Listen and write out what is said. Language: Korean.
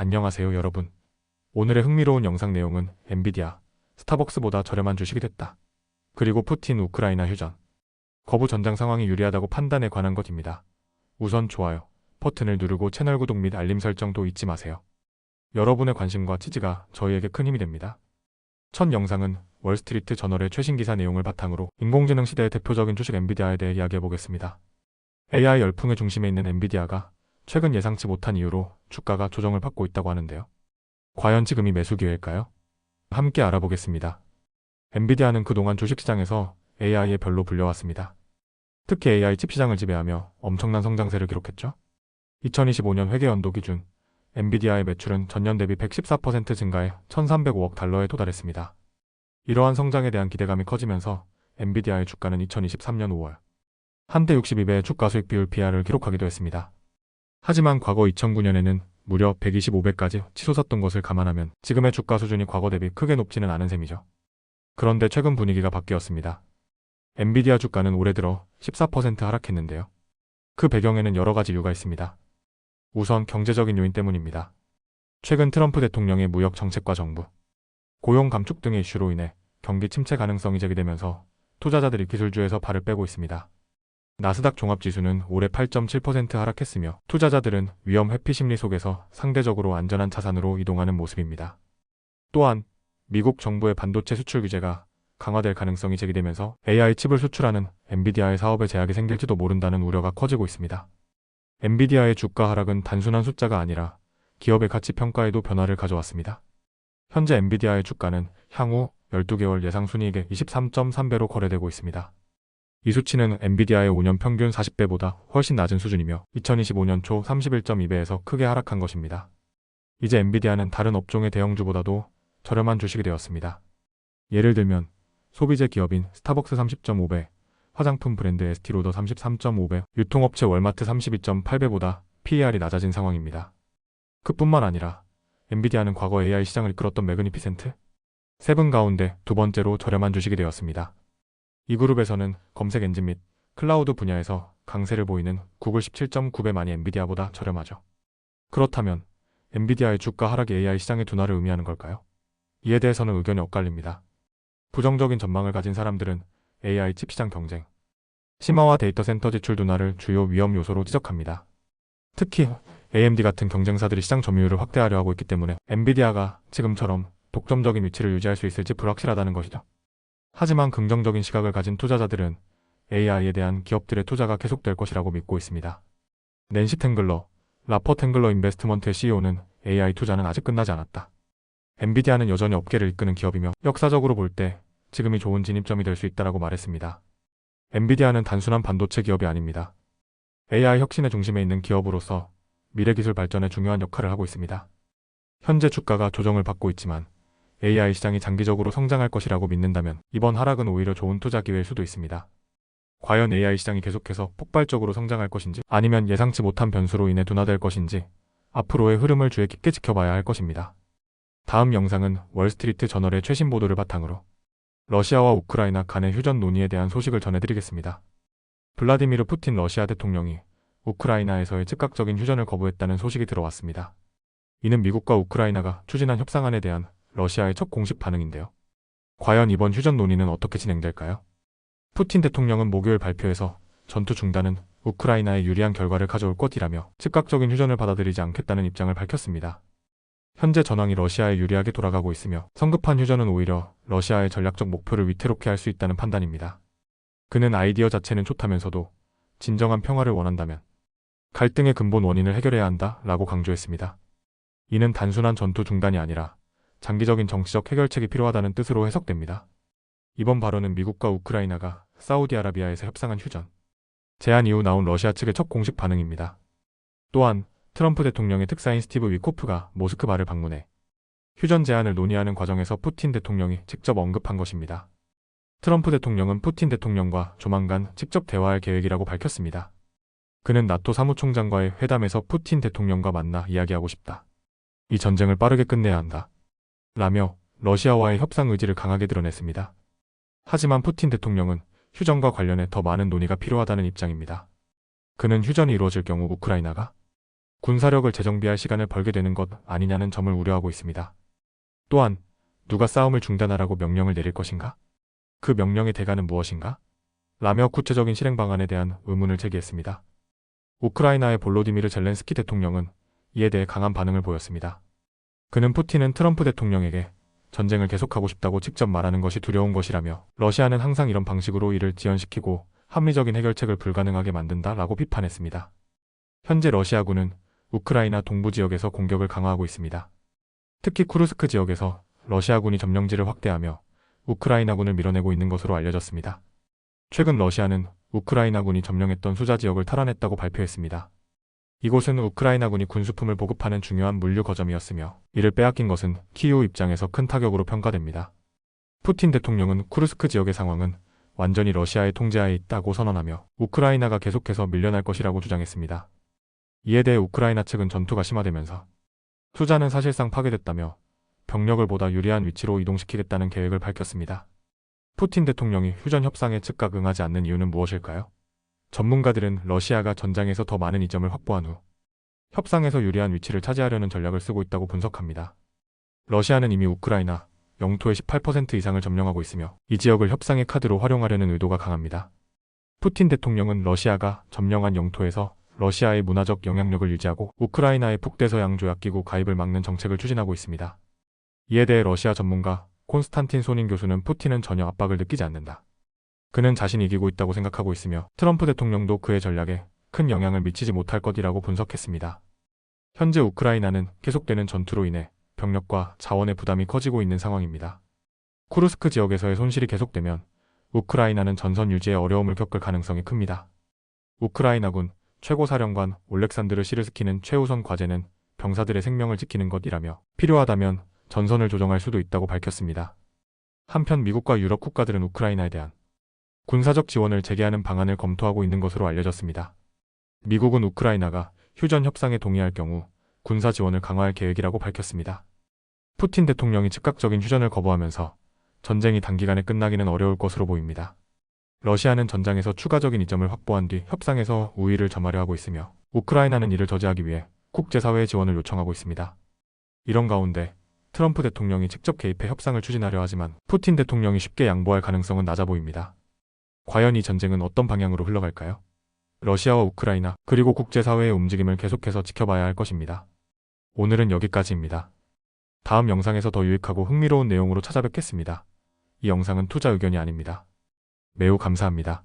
안녕하세요 여러분. 오늘의 흥미로운 영상 내용은 엔비디아, 스타벅스보다 저렴한 주식이 됐다. 그리고 푸틴 우크라이나 휴전. 거부 전장 상황이 유리하다고 판단에 관한 것입니다. 우선 좋아요 버튼을 누르고 채널 구독 및 알림 설정도 잊지 마세요. 여러분의 관심과 지지가 저희에게 큰 힘이 됩니다. 첫 영상은 월스트리트 저널의 최신 기사 내용을 바탕으로 인공지능 시대의 대표적인 주식 엔비디아에 대해 이야기해보겠습니다. AI 열풍의 중심에 있는 엔비디아가 최근 예상치 못한 이유로 주가가 조정을 받고 있다고 하는데요. 과연 지금이 매수 기회일까요? 함께 알아보겠습니다. 엔비디아는 그동안 주식시장에서 AI의 별로 불려왔습니다. 특히 AI 칩 시장을 지배하며 엄청난 성장세를 기록했죠. 2025년 회계연도 기준 엔비디아의 매출은 전년 대비 114% 증가해 1,305억 달러에 도달했습니다. 이러한 성장에 대한 기대감이 커지면서 엔비디아의 주가는 2023년 5월 한때 62배의 주가 수익 비율 PR을 기록하기도 했습니다. 하지만 과거 2009년에는 무려 125배까지 치솟았던 것을 감안하면 지금의 주가 수준이 과거 대비 크게 높지는 않은 셈이죠. 그런데 최근 분위기가 바뀌었습니다. 엔비디아 주가는 올해 들어 14% 하락했는데요. 그 배경에는 여러 가지 이유가 있습니다. 우선 경제적인 요인 때문입니다. 최근 트럼프 대통령의 무역 정책과 정부, 고용 감축 등의 이슈로 인해 경기 침체 가능성이 제기되면서 투자자들이 기술주에서 발을 빼고 있습니다. 나스닥 종합지수는 올해 8.7% 하락했으며 투자자들은 위험 회피 심리 속에서 상대적으로 안전한 자산으로 이동하는 모습입니다. 또한 미국 정부의 반도체 수출 규제가 강화될 가능성이 제기되면서 AI 칩을 수출하는 엔비디아의 사업에 제약이 생길지도 모른다는 우려가 커지고 있습니다. 엔비디아의 주가 하락은 단순한 숫자가 아니라 기업의 가치 평가에도 변화를 가져왔습니다. 현재 엔비디아의 주가는 향후 12개월 예상 순이익의 23.3배로 거래되고 있습니다. 이 수치는 엔비디아의 5년 평균 40배보다 훨씬 낮은 수준이며 2025년 초 31.2배에서 크게 하락한 것입니다. 이제 엔비디아는 다른 업종의 대형주보다도 저렴한 주식이 되었습니다. 예를 들면 소비재 기업인 스타벅스 30.5배, 화장품 브랜드 에스티로더 33.5배, 유통업체 월마트 32.8배보다 PER이 낮아진 상황입니다. 그뿐만 아니라 엔비디아는 과거 AI 시장을 이끌었던 매그니피센트 세 분 가운데 두 번째로 저렴한 주식이 되었습니다. 이 그룹에서는 검색 엔진 및 클라우드 분야에서 강세를 보이는 구글 17.9배만이 엔비디아보다 저렴하죠. 그렇다면 엔비디아의 주가 하락이 AI 시장의 둔화를 의미하는 걸까요? 이에 대해서는 의견이 엇갈립니다. 부정적인 전망을 가진 사람들은 AI 칩 시장 경쟁, 심화와 데이터 센터 지출 둔화를 주요 위험 요소로 지적합니다. 특히 AMD 같은 경쟁사들이 시장 점유율을 확대하려 하고 있기 때문에 엔비디아가 지금처럼 독점적인 위치를 유지할 수 있을지 불확실하다는 것이죠. 하지만 긍정적인 시각을 가진 투자자들은 AI에 대한 기업들의 투자가 계속될 것이라고 믿고 있습니다. 낸시 탱글러, 라퍼 탱글러 인베스트먼트의 CEO는 AI 투자는 아직 끝나지 않았다. 엔비디아는 여전히 업계를 이끄는 기업이며 역사적으로 볼 때 지금이 좋은 진입점이 될 수 있다고 말했습니다. 엔비디아는 단순한 반도체 기업이 아닙니다. AI 혁신의 중심에 있는 기업으로서 미래 기술 발전에 중요한 역할을 하고 있습니다. 현재 주가가 조정을 받고 있지만 AI 시장이 장기적으로 성장할 것이라고 믿는다면 이번 하락은 오히려 좋은 투자 기회일 수도 있습니다. 과연 AI 시장이 계속해서 폭발적으로 성장할 것인지 아니면 예상치 못한 변수로 인해 둔화될 것인지 앞으로의 흐름을 주의 깊게 지켜봐야 할 것입니다. 다음 영상은 월스트리트 저널의 최신 보도를 바탕으로 러시아와 우크라이나 간의 휴전 논의에 대한 소식을 전해드리겠습니다. 블라디미르 푸틴 러시아 대통령이 우크라이나에서의 즉각적인 휴전을 거부했다는 소식이 들어왔습니다. 이는 미국과 우크라이나가 추진한 협상안에 대한 러시아의 첫 공식 반응인데요. 과연 이번 휴전 논의는 어떻게 진행될까요? 푸틴 대통령은 목요일 발표에서 전투 중단은 우크라이나에 유리한 결과를 가져올 것이라며 즉각적인 휴전을 받아들이지 않겠다는 입장을 밝혔습니다. 현재 전황이 러시아에 유리하게 돌아가고 있으며 성급한 휴전은 오히려 러시아의 전략적 목표를 위태롭게 할 수 있다는 판단입니다. 그는 아이디어 자체는 좋다면서도 진정한 평화를 원한다면 갈등의 근본 원인을 해결해야 한다라고 강조했습니다. 이는 단순한 전투 중단이 아니라 장기적인 정치적 해결책이 필요하다는 뜻으로 해석됩니다. 이번 발언은 미국과 우크라이나가 사우디아라비아에서 협상한 휴전 제안 이후 나온 러시아 측의 첫 공식 반응입니다. 또한 트럼프 대통령의 특사인 스티브 위코프가 모스크바를 방문해 휴전 제안을 논의하는 과정에서 푸틴 대통령이 직접 언급한 것입니다. 트럼프 대통령은 푸틴 대통령과 조만간 직접 대화할 계획이라고 밝혔습니다. 그는 나토 사무총장과의 회담에서 푸틴 대통령과 만나 이야기하고 싶다. 이 전쟁을 빠르게 끝내야 한다. 라며 러시아와의 협상 의지를 강하게 드러냈습니다. 하지만 푸틴 대통령은 휴전과 관련해 더 많은 논의가 필요하다는 입장입니다. 그는 휴전이 이루어질 경우 우크라이나가 군사력을 재정비할 시간을 벌게 되는 것 아니냐는 점을 우려하고 있습니다. 또한 누가 싸움을 중단하라고 명령을 내릴 것인가? 그 명령의 대가는 무엇인가? 라며 구체적인 실행 방안에 대한 의문을 제기했습니다. 우크라이나의 볼로디미르 젤렌스키 대통령은 이에 대해 강한 반응을 보였습니다. 그는 푸틴은 트럼프 대통령에게 전쟁을 계속하고 싶다고 직접 말하는 것이 두려운 것이라며 러시아는 항상 이런 방식으로 이를 지연시키고 합리적인 해결책을 불가능하게 만든다라고 비판했습니다. 현재 러시아군은 우크라이나 동부 지역에서 공격을 강화하고 있습니다. 특히 쿠르스크 지역에서 러시아군이 점령지를 확대하며 우크라이나군을 밀어내고 있는 것으로 알려졌습니다. 최근 러시아는 우크라이나군이 점령했던 수자 지역을 탈환했다고 발표했습니다. 이곳은 우크라이나군이 군수품을 보급하는 중요한 물류 거점이었으며 이를 빼앗긴 것은 키이우 입장에서 큰 타격으로 평가됩니다. 푸틴 대통령은 쿠르스크 지역의 상황은 완전히 러시아의 통제하에 있다고 선언하며 우크라이나가 계속해서 밀려날 것이라고 주장했습니다. 이에 대해 우크라이나 측은 전투가 심화되면서 수자는 사실상 파괴됐다며 병력을 보다 유리한 위치로 이동시키겠다는 계획을 밝혔습니다. 푸틴 대통령이 휴전 협상에 즉각 응하지 않는 이유는 무엇일까요? 전문가들은 러시아가 전장에서 더 많은 이점을 확보한 후 협상에서 유리한 위치를 차지하려는 전략을 쓰고 있다고 분석합니다. 러시아는 이미 우크라이나 영토의 18% 이상을 점령하고 있으며 이 지역을 협상의 카드로 활용하려는 의도가 강합니다. 푸틴 대통령은 러시아가 점령한 영토에서 러시아의 문화적 영향력을 유지하고 우크라이나의 북대서양 조약기구 가입을 막는 정책을 추진하고 있습니다. 이에 대해 러시아 전문가 콘스탄틴 소닌 교수는 푸틴은 전혀 압박을 느끼지 않는다. 그는 자신이 이기고 있다고 생각하고 있으며 트럼프 대통령도 그의 전략에 큰 영향을 미치지 못할 것이라고 분석했습니다. 현재 우크라이나는 계속되는 전투로 인해 병력과 자원의 부담이 커지고 있는 상황입니다. 쿠르스크 지역에서의 손실이 계속되면 우크라이나는 전선 유지에 어려움을 겪을 가능성이 큽니다. 우크라이나군 최고사령관 올렉산드르 시르스키는 최우선 과제는 병사들의 생명을 지키는 것이라며 필요하다면 전선을 조정할 수도 있다고 밝혔습니다. 한편 미국과 유럽 국가들은 우크라이나에 대한 군사적 지원을 재개하는 방안을 검토하고 있는 것으로 알려졌습니다. 미국은 우크라이나가 휴전 협상에 동의할 경우 군사 지원을 강화할 계획이라고 밝혔습니다. 푸틴 대통령이 즉각적인 휴전을 거부하면서 전쟁이 단기간에 끝나기는 어려울 것으로 보입니다. 러시아는 전장에서 추가적인 이점을 확보한 뒤 협상에서 우위를 점하려 하고 있으며 우크라이나는 이를 저지하기 위해 국제사회의 지원을 요청하고 있습니다. 이런 가운데 트럼프 대통령이 직접 개입해 협상을 추진하려 하지만 푸틴 대통령이 쉽게 양보할 가능성은 낮아 보입니다. 과연 이 전쟁은 어떤 방향으로 흘러갈까요? 러시아와 우크라이나 그리고 국제사회의 움직임을 계속해서 지켜봐야 할 것입니다. 오늘은 여기까지입니다. 다음 영상에서 더 유익하고 흥미로운 내용으로 찾아뵙겠습니다. 이 영상은 투자 의견이 아닙니다. 매우 감사합니다.